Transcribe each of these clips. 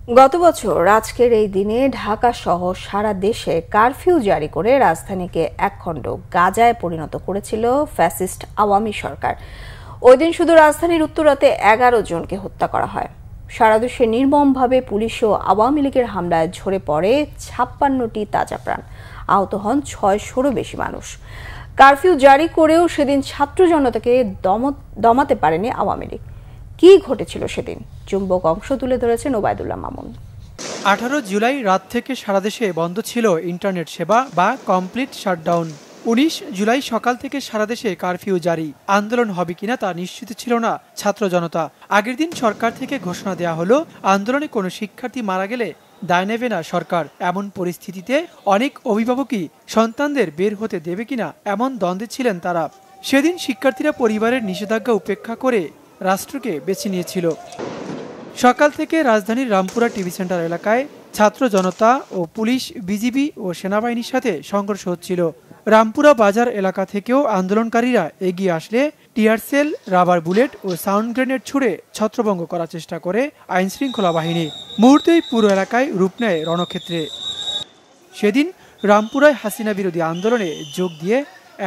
গত বছর আজকের এই দিনে ঢাকা সহ সারা দেশে কারফিউ জারি করে রাজধানীকে একখণ্ড গাজায় পরিণত করেছিল ফ্যাসিস্ট আওয়ামী সরকার। ওই দিন শুধু রাজধানীর উত্তরাতে 11 জনকে হত্যা করা হয়। সারা দেশে নির্মমভাবে পুলিশ ও আওয়ামী লীগের হামলায় ঝরে পড়ে 56টি তাজা প্রাণ, আহত হন 600-রও বেশি মানুষ। কারফিউ জারি করেও সেদিন ছাত্র জনতাকে দমাতে পারেনি আওয়ামী লীগ। কি ঘটেছিল সেদিন, চুম্বক অংশ তুলে ধরেছেন ওবায়দুল্লাহ মামুন। 18 জুলাই রাত থেকে সারা দেশে বন্ধ ছিল ইন্টারনেট সেবা বা কমপ্লিট শাটডাউন। 19 জুলাই সকাল থেকে সারা দেশে কারফিউ জারি। আন্দোলন হবে কিনা তা নিশ্চিত ছিল না ছাত্র জনতা। আগের দিন সরকার থেকে ঘোষণা দেওয়া হলো আন্দোলনে কোনো শিক্ষার্থী মারা গেলে দায় নেবে না সরকার। এমন পরিস্থিতিতে অনেক অভিভাবকই সন্তানদের বের হতে দেবে কিনা এমন দ্বন্দ্বে ছিলেন তারা। সেদিন শিক্ষার্থীরা পরিবারের নিষেধাজ্ঞা উপেক্ষা করে রাষ্ট্রকে বেছে নিয়েছিল। সকাল থেকে রাজধানীর রামপুরা টিভি সেন্টার এলাকায় ছাত্র জনতা ও পুলিশ, বিজিবি ও সেনাবাহিনীর সাথে সংঘর্ষ হচ্ছিল। রামপুরা বাজার এলাকা থেকেও আন্দোলনকারীরা এগিয়ে আসলে টিয়ারসেল, রাবার বুলেট ও সাউন্ড গ্রেনেড ছুড়ে ছত্রভঙ্গ করার চেষ্টা করে আইনশৃঙ্খলা বাহিনী। মুহূর্তেই পুরো এলাকায় রূপ নেয় রণক্ষেত্রে। সেদিন রামপুরায় হাসিনা বিরোধী আন্দোলনে যোগ দিয়ে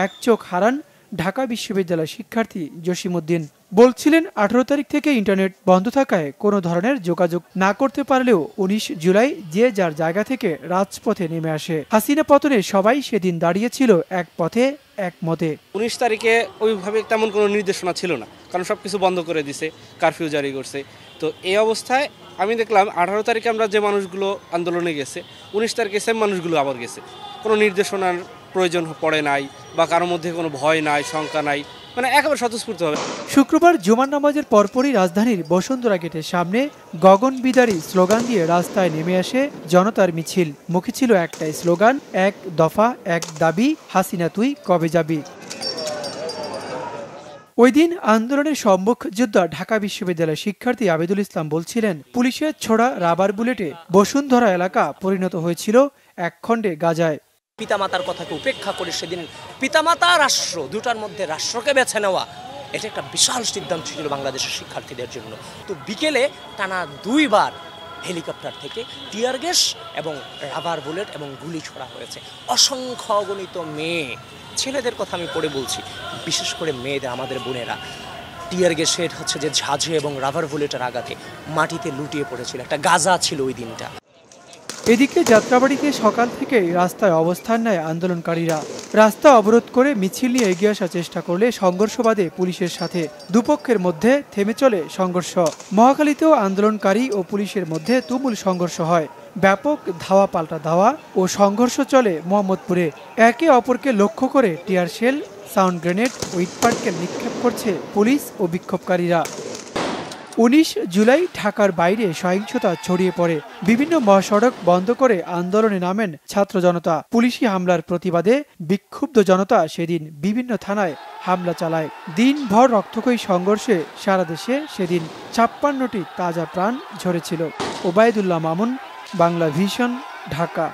এক চোখ হারান ঢাকা বিশ্ববিদ্যালয়ের শিক্ষার্থী জসিমউদ্দিন। বলছিলেন 18 তারিখ থেকে ইন্টারনেট বন্ধ থাকায় কোনো ধরনের যোগাযোগ না করতে পারলেও 19 জুলাই যে যার জায়গা থেকে রাজপথে নেমে আসে। হাসিনা পতনে সবাই সেদিন দাঁড়িয়েছিল এক পথে, এক মতে। 19 তারিখে ওইভাবে তেমন কোনো নির্দেশনা ছিল না, কারণ সবকিছু বন্ধ করে দিছে, কারফিউ জারি করছে। তো এই অবস্থায় আমি দেখলাম 18 তারিখে আমরা যে মানুষগুলো আন্দোলনে গেছে, 19 তারিখে সেম মানুষগুলো আবার গেছে। কোনো নির্দেশনার প্রয়োজন পড়ে নাই বা কারোর মধ্যে কোনো ভয় নাই, শঙ্কা নাই, মানে একেবারে স্বতঃস্ফূর্তভাবে। শুক্রবার জুমার নামাজের পরপরই রাজধানীর বসুন্ধরা গেটের সামনে গগন বিদারী স্লোগান দিয়ে রাস্তায় নেমে আসে জনতার মিছিল। মুখে ছিল একটাই স্লোগান, এক দফা এক দাবি, হাসিনা তুই কবে যাবি। ওই দিন আন্দোলনের সম্মুখ যোদ্ধা ঢাকা বিশ্ববিদ্যালয়ের শিক্ষার্থী আবেদুল ইসলাম বলছিলেন, পুলিশের ছোড়া রাবার বুলেটে বসুন্ধরা এলাকা পরিণত হয়েছিল একখণ্ডে গাজায়। পিতামাতার কথাকে উপেক্ষা করে সেদিন পিতামাতা রাষ্ট্র দুটার মধ্যে রাষ্ট্রকে বেছে নেওয়া, এটা একটা বিশাল সিদ্ধান্ত ছিল বাংলাদেশের শিক্ষার্থীদের জন্য। তো বিকেলে টানা 2 বার হেলিকপ্টার থেকে টিয়ার গ্যাস এবং রাবার বুলেট এবং গুলি ছোড়া হয়েছে। অসংখ্য অগণিত মেয়ে, ছেলেদের কথা আমি পরে বলছি, বিশেষ করে মেয়েদের, আমাদের বোনেরা টিয়ার গ্যাসের যে ঝাঁঝে এবং রাবার বুলেটের আঘাতে মাটিতে লুটিয়ে পড়েছিল। একটা গাজা ছিল ওই দিনটা। এদিকে যাত্রাবাড়িতে সকাল থেকেই রাস্তায় অবস্থান নেয় আন্দোলনকারীরা। রাস্তা অবরোধ করে মিছিল নিয়ে এগিয়ে আসার চেষ্টা করলে সংঘর্ষ বাধে পুলিশের সাথে। দুপক্ষের মধ্যে থেমে চলে সংঘর্ষ। মহাখালীতেও আন্দোলনকারী ও পুলিশের মধ্যে তুমুল সংঘর্ষ হয়। ব্যাপক ধাওয়া পাল্টা ধাওয়া ও সংঘর্ষ চলে মোহাম্মদপুরে। একে অপরকে লক্ষ্য করে টিয়ার শেল, সাউন্ড গ্রেনেড ও ইটপাটকেল নিক্ষেপ করছে পুলিশ ও বিক্ষোভকারীরা। 19 জুলাই ঢাকার বাইরে সহিংসতা ছড়িয়ে পড়ে। বিভিন্ন মহাসড়ক বন্ধ করে আন্দোলনে নামেন ছাত্র জনতা। পুলিশি হামলার প্রতিবাদে বিক্ষুব্ধ জনতা সেদিন বিভিন্ন থানায় হামলা চালায়। দিনভর রক্তক্ষয়ী সংঘর্ষে সারা দেশে সেদিন 56টি তাজা প্রাণ ঝরেছিল। ওবায়দুল্লাহ মামুন, বাংলা ভিশন, ঢাকা।